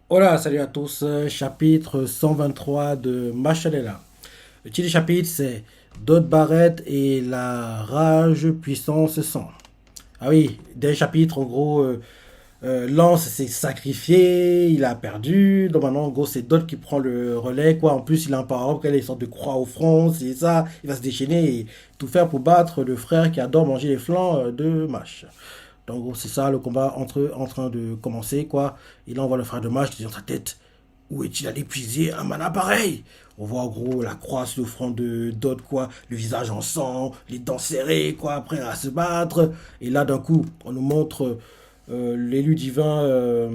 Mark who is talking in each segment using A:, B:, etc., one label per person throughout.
A: Hola, salut à tous. Chapitre 123 de Machalela. Le titre du chapitre, c'est Dot Barrett et la rage puissance sang. Ah oui, dès le chapitre, en gros, Lance s'est sacrifié, il a perdu. Donc maintenant, en gros, c'est Dot qui prend le relais, quoi. En plus, il a un parent qui a une sorte de croix au front, c'est ça. Il va se déchaîner et tout faire pour battre le frère qui adore manger les flancs de Mash. Donc, en gros, c'est ça le combat entre eux en train de commencer, quoi. Et là, on voit le frère de Mash qui est dans sa tête. Où est-il allé puiser un mana pareil? On voit en gros la croix sur le front de Dodd, quoi, le visage en sang, les dents serrées, quoi, prêt à se battre. Et là, d'un coup, on nous montre l'élu divin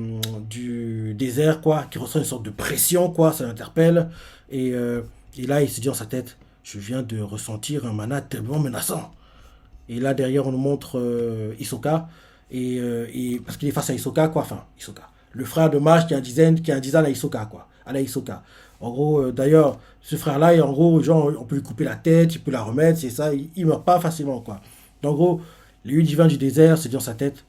A: du désert, quoi, qui ressent une sorte de pression, quoi, ça l'interpelle. Et là, il se dit dans sa tête, je viens de ressentir un mana tellement menaçant. Et là, derrière, on nous montre Hisoka. Parce qu'il est face à Hisoka, quoi. Enfin, Hisoka. Le frère de Mage qui a un design à Hisoka, quoi. À la Hisoka. En gros, d'ailleurs, ce frère-là, en gros, genre, on peut lui couper la tête, il peut la remettre, c'est ça. Il meurt pas facilement, quoi. Donc, en gros, le divin du désert se dit dans sa tête,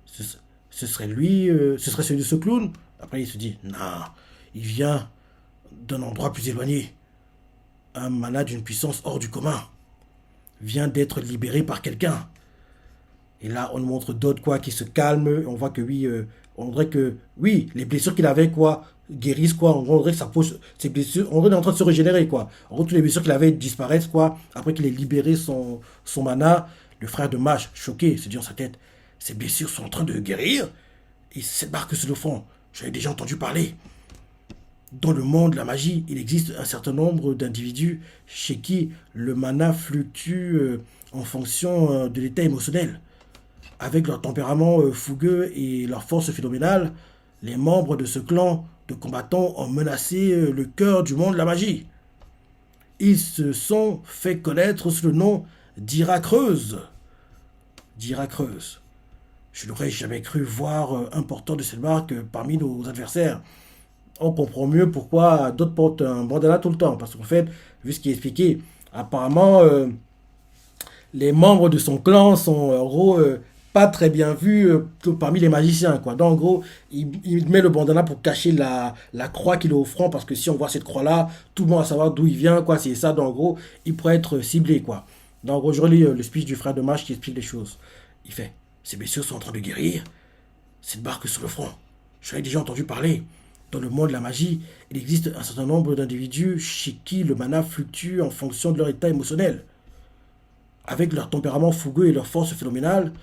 A: ce, ce serait lui, ce serait celui de ce clown. Après, il se dit, non, il vient d'un endroit plus éloigné. Un mana d'une puissance hors du commun vient d'être libéré par quelqu'un. Et là, on nous montre d'autres quoi qui se calment. On voit que oui, on dirait que oui, les blessures qu'il avait quoi guérissent quoi. On dirait que sa peau, ses blessures, on dirait qu'il est en train de se régénérer quoi. En gros, toutes les blessures qu'il avait disparaissent quoi. Après qu'il ait libéré son mana, le frère de Mage, choqué, se dit dans sa tête, ses blessures sont en train de guérir. Et cette barque se le fond. J'avais déjà entendu parler. Dans le monde de la magie, il existe un certain nombre d'individus chez qui le mana fluctue en fonction de l'état émotionnel. Avec leur tempérament fougueux et leur force phénoménale, les membres de ce clan de combattants ont menacé le cœur du monde de la magie. Ils se sont fait connaître sous le nom d'Iracreuse. D'Iracreuse. Je n'aurais jamais cru voir un porteur de cette marque parmi nos adversaires. On comprend mieux pourquoi d'autres portent un bandana tout le temps. Parce qu'en fait, vu ce qui est expliqué, apparemment, les membres de son clan sont en gros pas très bien vus parmi les magiciens quoi. Donc en gros, il met le bandana pour cacher la croix qu'il a au front parce que si on voit cette croix là, tout le monde va savoir d'où il vient quoi, c'est ça. Donc en gros, il pourrait être ciblé quoi. Donc en gros, je relis le speech du frère de Mage qui explique les choses. Il fait ces blessures sont en train de guérir, cette barque sur le front. J'en ai déjà entendu parler. Dans le monde de la magie, il existe un certain nombre d'individus chez qui le mana fluctue en fonction de leur état émotionnel. Avec leur tempérament fougueux et leur force phénoménale,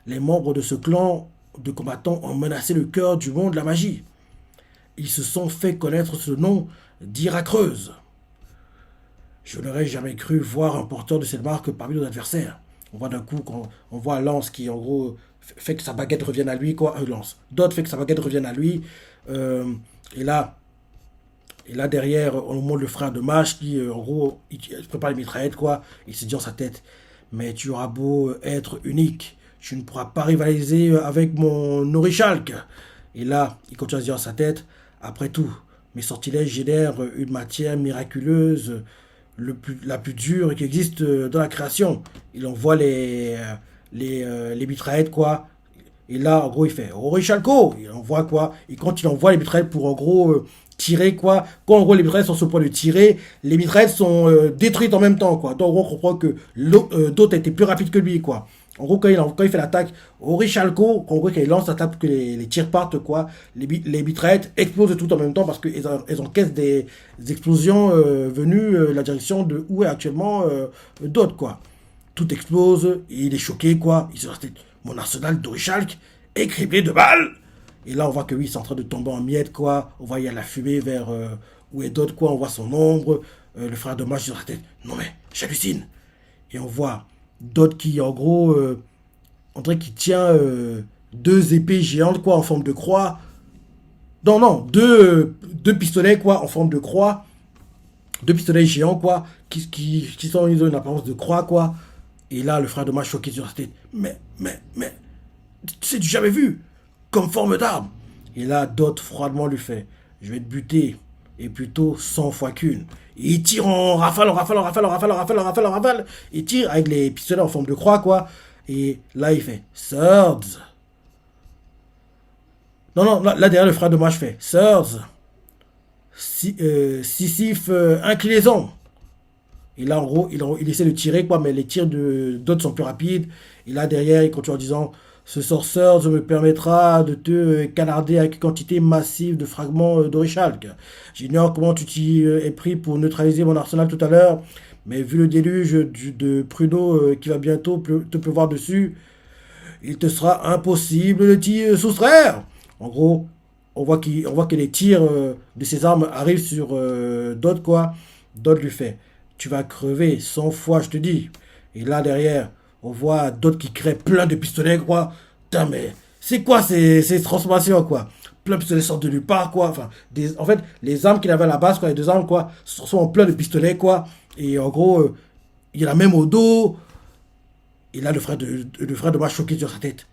A: les membres de ce clan de combattants ont menacé le cœur du monde de la magie. Ils se sont fait connaître sous le nom d'Iracreuse. Je n'aurais jamais cru voir un porteur de cette marque parmi nos adversaires. On voit d'un coup, quand on voit Lance qui, en gros, fait que sa baguette revienne à lui, quoi. Lance. D'autres fait que sa baguette revienne à lui. Euh, et là, et là, derrière, on montre le frère de Mage qui, en gros, il prépare les mitraillettes, quoi. Il se dit dans sa tête, mais tu auras beau être unique, tu ne pourras pas rivaliser avec mon Orichalque. Et là, il continue à se dire dans sa tête, après tout, mes sortilèges génèrent une matière miraculeuse, la plus dure qui existe dans la création. Il envoie les mitraillettes, quoi. Et là, en gros, il fait Orichalco. Il envoie quoi. Et quand il envoie les mitraillettes pour, en gros, tirer, quoi. Quand, en gros, les mitraillettes sont sur le point de tirer, les mitraillettes sont détruites en même temps, quoi. Donc, en gros, on comprend que l'autre a été plus rapide que lui, quoi. En gros, quand il fait l'attaque, Orichalco, en gros, quand il lance l'attaque pour que les tirs partent, quoi, les mitraillettes explosent tout en même temps parce qu'elles encaissent des explosions venues de la direction de où est actuellement Dot, quoi. Tout explose, et il est choqué, quoi. Il se dit, mon arsenal d'Orichalque est criblé de balles. Et là, on voit que oui, c'est en train de tomber en miettes, quoi. On voit, il y a la fumée vers où est d'autres, quoi. On voit son ombre. Le frère de Mage sur sa tête. Non, mais j'hallucine. Et on voit d'autres qui, en gros, on dirait qu'il tient deux épées géantes, quoi, en forme de croix. Non, non, deux pistolets, quoi, en forme de croix. Deux pistolets géants, quoi, ils ont une apparence de croix, quoi. Et là, le frère de Mage choqué sur sa tête. Mais, c'est du jamais vu, comme forme d'arme. Et là, Dot froidement lui fait, je vais te buter, et plutôt 100 fois qu'une. Et il tire en rafale, en rafale, en rafale, en rafale, en rafale, en rafale, en rafale. Il tire avec les pistolets en forme de croix, quoi. Et là, il fait, Swords, Non, non, là derrière, le frère de Mage fait Sirs, Sisyphe, inclinaison. Et là, en gros, il essaie de tirer, quoi, mais les tirs d'autres sont plus rapides. Et là, derrière, il continue en disant ce sorcerer me permettra de te canarder avec une quantité massive de fragments d'orichalque. J'ignore comment tu t'y es pris pour neutraliser mon arsenal tout à l'heure, mais vu le déluge de pruneaux qui va bientôt te pleuvoir dessus, il te sera impossible de t'y soustraire. En gros, on voit que les tirs de ses armes arrivent sur Dot, quoi. Dot lui fait tu vas crever 100 fois, je te dis. Et là, derrière, on voit Dot qui crée plein de pistolets, quoi. Putain, mais c'est quoi ces transformations, quoi? Plein de pistolets sortent de nulle part, quoi. Enfin, en fait, les armes qu'il avait à la base, quoi, les deux armes, quoi, sont en plein de pistolets, quoi. Et en gros, il y en a même au dos. Et là, le frère de moi choqué sur sa tête.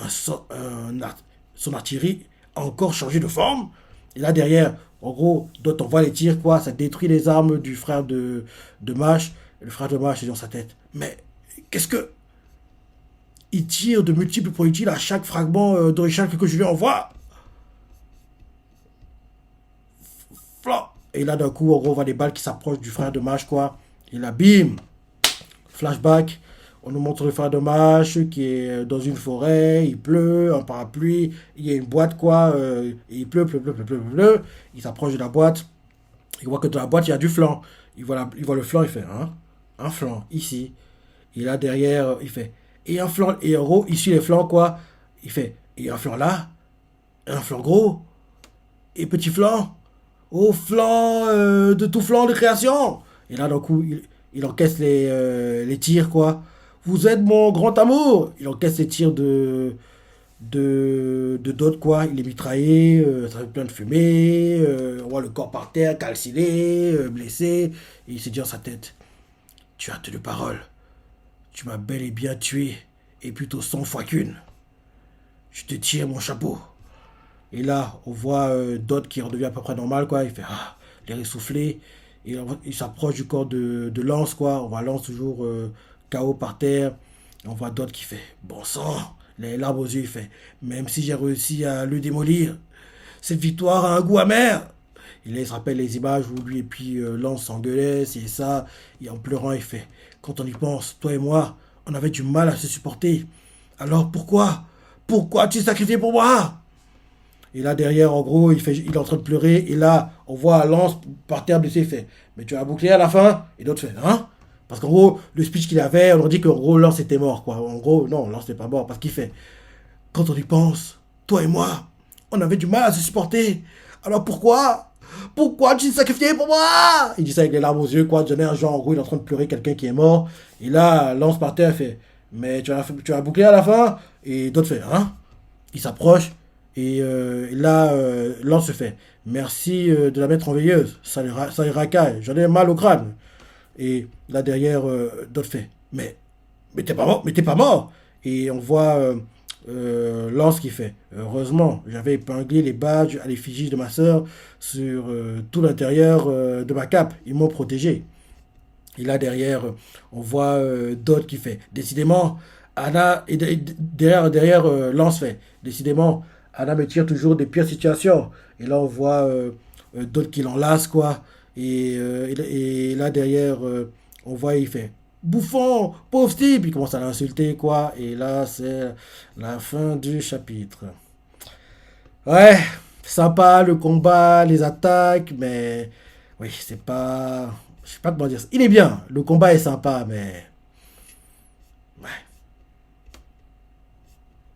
A: Son artillerie a encore changé de forme. Et là, derrière, en gros, d'autres envoient les tirs, quoi. Ça détruit les armes du frère de Mash. Et le frère de Mash est dans sa tête. Mais qu'est-ce que. Il tire de multiples projectiles à chaque fragment d'origine que je lui envoie. Flan. Et là, d'un coup, en gros, on voit des balles qui s'approchent du frère de Mash, quoi. Et là, bim. Flashback. On nous montre le frère de Mash qui est dans une forêt, il pleut, un parapluie, il y a une boîte, quoi, il pleut, pleut, pleut, pleut, pleut, pleut. Il s'approche de la boîte, il voit que dans la boîte, il y a du flan. Il voit le flan, il fait, hein, un flan, ici. Et là, derrière, il fait, et un flan, et en gros, il suit les flancs, quoi. Il fait, et un flan là, un flan gros, et petit flan, au flanc de tout flanc de création. Et là, d'un coup, il encaisse les tirs, quoi. Vous êtes mon grand amour. Il encaisse les tirs de d'autres, quoi. Il est mitraillé, ça fait plein de fumée. On voit le corps par terre, calciné, blessé. Et il s'est dit dans sa tête tu as tenu parole. Tu m'as bel et bien tué. Et plutôt 100 fois qu'une. Je te tire mon chapeau. Et là, on voit Dot qui redevient à peu près normal, quoi. Il fait l'air essoufflé. Et il s'approche du corps de Lance, quoi. On voit Lance toujours KO par terre. Et on voit Dot qui fait bon sang. Les larmes aux yeux, il fait même si j'ai réussi à le démolir, cette victoire a un goût amer. Et là, il se rappelle les images où lui et puis Lance s'engueulaient, c'est ça. Et en pleurant, il fait quand on y pense, toi et moi, on avait du mal à se supporter. Alors pourquoi tu t'es sacrifié pour moi? Et là, derrière, en gros, il est en train de pleurer. Et là, on voit Lance par terre blessé. Il fait mais tu as bouclé à la fin? Et l'autre fait hein? Parce qu'en gros, le speech qu'il avait, on leur dit qu'en gros, Lance était mort, quoi. En gros, non, Lance n'est pas mort. Parce qu'il fait quand on y pense, toi et moi, on avait du mal à se supporter. Alors pourquoi tu t'es sacrifié pour moi? Il dit ça avec les larmes aux yeux, quoi. Donner un genre, en gros, il est en train de pleurer quelqu'un qui est mort. Et là, Lance par terre fait mais tu as bouclé à la fin? Et d'autres fait hein? Il s'approche. Et là, Lance se fait merci de la mettre en veilleuse. Ça les racaille. J'en ai mal au crâne. Et là derrière, d'autres fait mais t'es pas mort, mais t'es pas mort. Et on voit Lance qui fait heureusement, j'avais épinglé les badges à l'effigie de ma sœur sur tout l'intérieur de ma cape. Ils m'ont protégé. Et là derrière, on voit Dot qui fait décidément, Anna, derrière Lance fait décidément, Anna me tire toujours des pires situations. Et là on voit Dot qui l'enlace, quoi. Et là derrière, on voit il fait bouffon, pauvre type, il commence à l'insulter, quoi. Et là c'est la fin du chapitre. Ouais, sympa le combat, les attaques, mais oui, c'est pas. Je sais pas comment dire ça. Il est bien, le combat est sympa, mais. Ouais,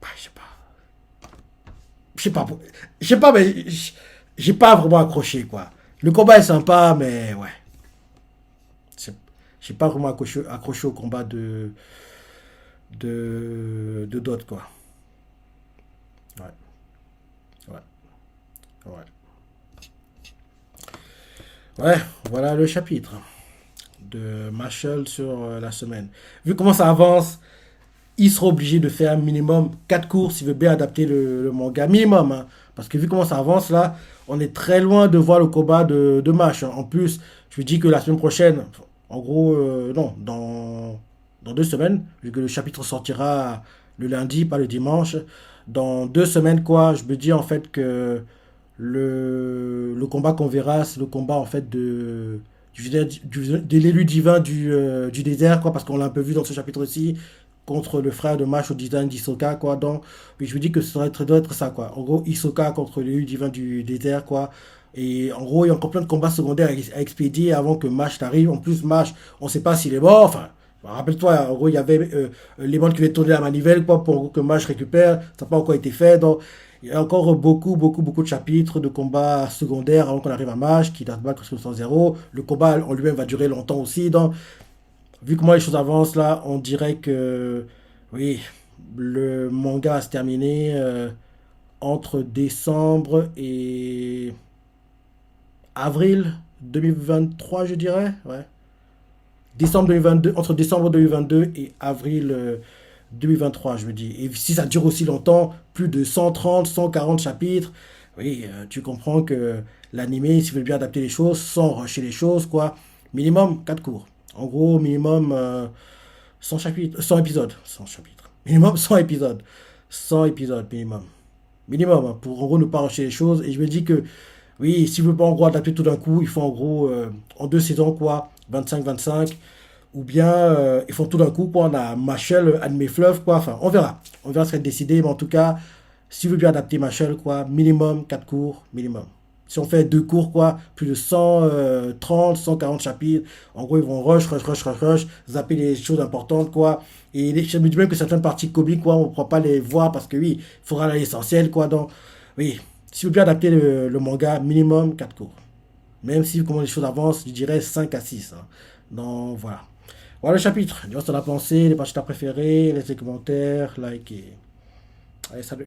A: ouais, je sais pas. Je sais pas. Je sais pas, mais. J'ai pas vraiment accroché, quoi. Le combat est sympa, mais ouais. C'est- J'ai pas vraiment accroché au combat de Dot, quoi. Ouais, ouais, ouais. Ouais, voilà le chapitre de Marshall sur la semaine. Vu comment ça avance, il sera obligé de faire un minimum 4 courses s'il veut bien adapter le manga. Minimum, hein. Parce que vu comment ça avance là, on est très loin de voir le combat de Mash, hein. En plus, je lui dis que la semaine prochaine, en gros, non, dans 2 semaines, vu que le chapitre sortira le lundi, pas le dimanche, dans 2 semaines, quoi, je me dis en fait que le combat qu'on verra, c'est le combat en fait de l'élu divin du désert, quoi, parce qu'on l'a un peu vu dans ce chapitre aussi, contre le frère de Masho Jidan d'Hisoka, quoi. Donc, puis je me dis que doit être ça, quoi. En gros, Hisoka contre l'élu divin du désert, quoi. Et en gros, il y a encore plein de combats secondaires à expédier avant que Mash t'arrive. En plus, Mash, on sait pas s'il est mort. Enfin, rappelle-toi, en gros, il y avait les bandes qui avaient tourné la manivelle, quoi, pour que Mash récupère. Ça n'a pas encore été fait. Donc, il y a encore beaucoup, beaucoup, beaucoup de chapitres de combats secondaires avant qu'on arrive à Mash, qui date back sur 100. Le combat en lui-même va durer longtemps aussi. Donc, vu comment les choses avancent là, on dirait que oui, le manga va se terminer entre décembre et avril 2023, je dirais. Ouais. Décembre 2022, entre décembre 2022 et avril 2023, je me dis. Et si ça dure aussi longtemps, plus de 130, 140 chapitres, oui, tu comprends que l'animé, s'il veut bien adapter les choses, sans rusher les choses, quoi, minimum 4 cours. En gros, minimum 100 chapitres, 100 épisodes. 100 chapitres. Minimum 100 épisodes. 100 épisodes, minimum. Minimum, hein, pour en gros ne pas rusher les choses. Et je me dis que, oui, s'il veut pas en gros adapter tout d'un coup, il faut en gros, en 2 saisons, quoi, 25-25. Ou bien, ils font tout d'un coup, quoi, on a Machel, Anime Fleuve, quoi. Enfin, on verra. On verra ce qui est décidé. Mais en tout cas, s'il veut bien adapter Machel, quoi, minimum 4 cours, minimum. Si on fait 2 cours, quoi, plus de 130, 140 chapitres, en gros, ils vont rush, zapper les choses importantes, quoi. Et je me dis même que certaines parties comiques, quoi, on ne pourra pas les voir parce que, oui, il faudra l'essentiel, quoi. Donc, oui, si vous bien adapter le manga, minimum 4 cours. Même si, comment les choses avancent, je dirais 5 à 6, hein. Donc, voilà. Voilà le chapitre. Dis-moi ce que t'en as pensé, les parties que t'as préférées, laisse des commentaires, like et... Allez, salut.